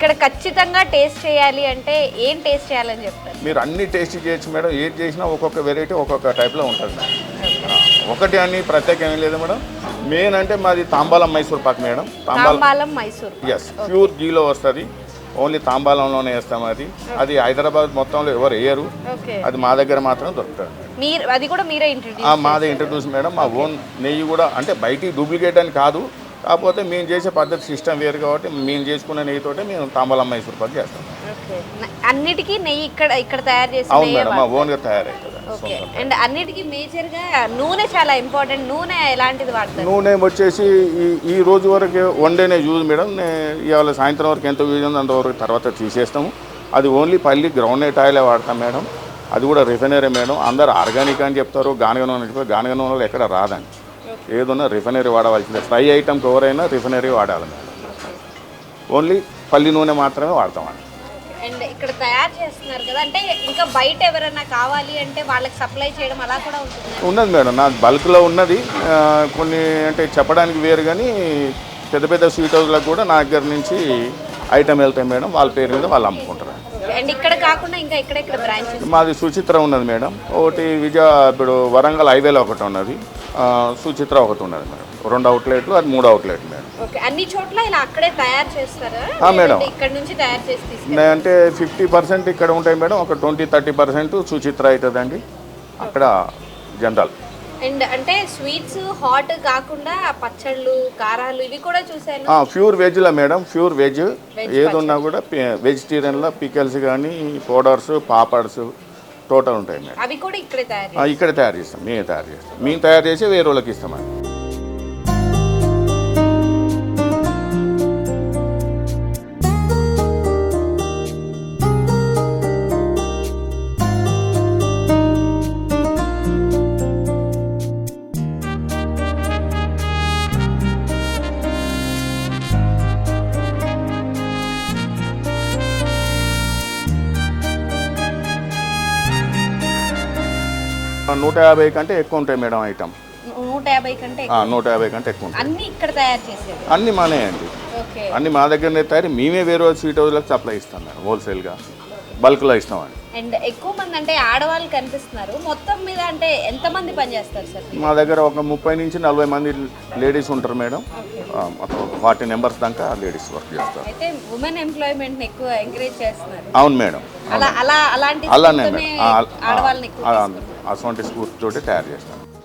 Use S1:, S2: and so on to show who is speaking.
S1: ఇక్కడ ఖచ్చితంగా టేస్ట్ చేయాలి అంటే ఏం టేస్ట్ చేయాలని చెప్తారు?
S2: మీరు అన్ని టేస్ట్ చేయొచ్చు మేడం. ఏది చేసినా ఒక్కొక్క వెరైటీ ఒక్కొక్క టైప్లో ఉంటుంది మేడం. ఒకటి అని ప్రత్యేకం ఏం లేదు మేడం. మెయిన్ అంటే మాది Tambalam Mysore pak madam.
S1: Tambalam Mysore
S2: yes, pure గీలో వస్తుంది. ఓన్లీ తాంబాలంలోనే వేస్తాం. అది హైదరాబాద్ మొత్తంలో ఎవరు వేయరు. అది మా దగ్గర మాత్రం దొరుకుతుంది.
S1: మీరు అది కూడా మీరే ఇంట్రడ్యూస్?
S2: మాదే ఇంట్రడ్యూస్ మేడం. మా ఓన్ నెయ్యి కూడా, అంటే బయటికి డూప్లికేట్ అని కాదు, కాకపోతే మేము చేసే పద్ధతి సిస్టమ్ వేరు కాబట్టి మేము చేసుకునే నెయ్యితోటే మేము తాంబాలం మైసూర్ పాక్ చేస్తాం.
S1: అన్నిటికీ నెయ్యి ఇక్కడ తయారు చేసి?
S2: అవును మేడం, మా ఓన్గా తయారవుతుంది.
S1: అండ్ అన్నిటికీ మేజర్గా నూనె చాలా ఇంపార్టెంట్. నూనె ఎలాంటిది వాడతారు?
S2: నూనె వచ్చేసి ఈ రోజు వరకు వన్ డేనే యూజ్ మేడం. ఇవాళ సాయంత్రం వరకు ఎంత యూజ్ ఉందో అంతవరకు తర్వాత తీసేస్తాము. అది ఓన్లీ పల్లి గ్రౌండ్నట్ ఆయిలే వాడతాం మేడం. అది కూడా రిఫైనరీ మేడం. అందరు ఆర్గానిక్ అని చెప్తారు, గానుగ నూనె చెప్తారు. గానుగ నూనెలో ఎక్కడ రాదండి. ఏదన్నా రిఫైనరీ వాడవలసిందే. ఫ్రై ఐటమ్కి ఎవరైనా రిఫైనరీ వాడాలి మేడం. ఓన్లీ పల్లి నూనె మాత్రమే వాడతామండి.
S1: అండ్ ఇక్కడ తయారు చేస్తున్నారు కదా, అంటే ఇంకా బయట ఎవరైనా కావాలి అంటే వాళ్ళకి సప్లై చేయడం అలా కూడా ఉంటుంది?
S2: ఉన్నది మేడం, నా బల్క్లో ఉన్నది. కొన్ని అంటే చెప్పడానికి వేరు, కానీ పెద్ద పెద్ద స్వీట్ హౌస్లకు కూడా నా దగ్గర నుంచి ఐటమ్ వెళ్తాయి మేడం. వాళ్ళ పేరు మీద వాళ్ళు అమ్ముకుంటారు.
S1: అండ్ ఇక్కడ కాకుండా ఇంకా ఇక్కడ బ్రాంచెస్?
S2: మాది సుచిత్ర ఉన్నది మేడం. ఒకటి ఇప్పుడు వరంగల్ హైవేలో ఒకటి ఉన్నది, సుచిత్ర ఒకటి ఉన్నది మేడం. 2 అవుట్లెట్లు, అది 3 అవుట్లెట్ మేడం.
S1: అన్ని చోట్ల ఇలా అక్కడే తయారు చేస్తారా
S2: మేడం?
S1: ఇక్కడ నుంచి తయారు చేసి
S2: అంటే 50% ఇక్కడ ఉంటాయి మేడం. ఒక 20-30% సుచిత్ర అవుతుందండి అక్కడ జనరల్.
S1: అండ్ అంటే స్వీట్స్ హాట్ కాకుండా పచ్చళ్ళు, కారాలు ఇవి కూడా చూసాను.
S2: ప్యూర్ వెజ్లో మేడం, ప్యూర్ వెజ్. ఏదున్నా కూడా వెజిటేరియన్లో పికల్స్ కానీ పౌడర్స్, పాపడ్స్ టోటల్ ఉంటాయి మేడం.
S1: అవి కూడా ఇక్కడే
S2: తయారు చేస్తాం. మేము తయారు చేస్తాం. మేము తయారు చేసి వేరే వాళ్ళకి ఇస్తామండి. నూట 150 కంటే ఎక్కువ ఉంటాయి మేడం ఐటమ్.
S1: 150 కంటే
S2: 150 కంటే ఎక్కువ ఉంటాయి.
S1: అన్ని ఇక్కడ తయారు చేసేది?
S2: అన్ని మానే అండి. అన్ని మా దగ్గరనే తయారు. మేమే వేరే స్వీట్ హౌస్లకు సప్లై ఇస్తాం మేడం. హోల్సేల్గా బల్క్లో ఇస్తామండి.
S1: అండ్ ఎక్కువ మంది అంటే ఆడవాళ్ళు కనిపిస్తున్నారు. మొత్తం మీద అంటే ఎంతమంది పనిచేస్తారు సార్?
S2: మా దగ్గర ఒక 30 నుంచి 40 మంది లేడీస్ ఉంటారు మేడం. మొత్తం 40 మెంబర్స్ దాకా లేడీస్ వర్క్ చేస్తారు.
S1: అయితే ఉమెన్ ఎంప్లాయ్మెంట్ ఎక్కువ ఎంకరేజ్ చేస్తున్నారు?
S2: అవును మేడం.
S1: అలాంటి
S2: అలానే
S1: ఆడవాళ్ళని ఎక్కువ
S2: అటువంటి స్ఫూర్తితోటి తయారు చేస్తాం.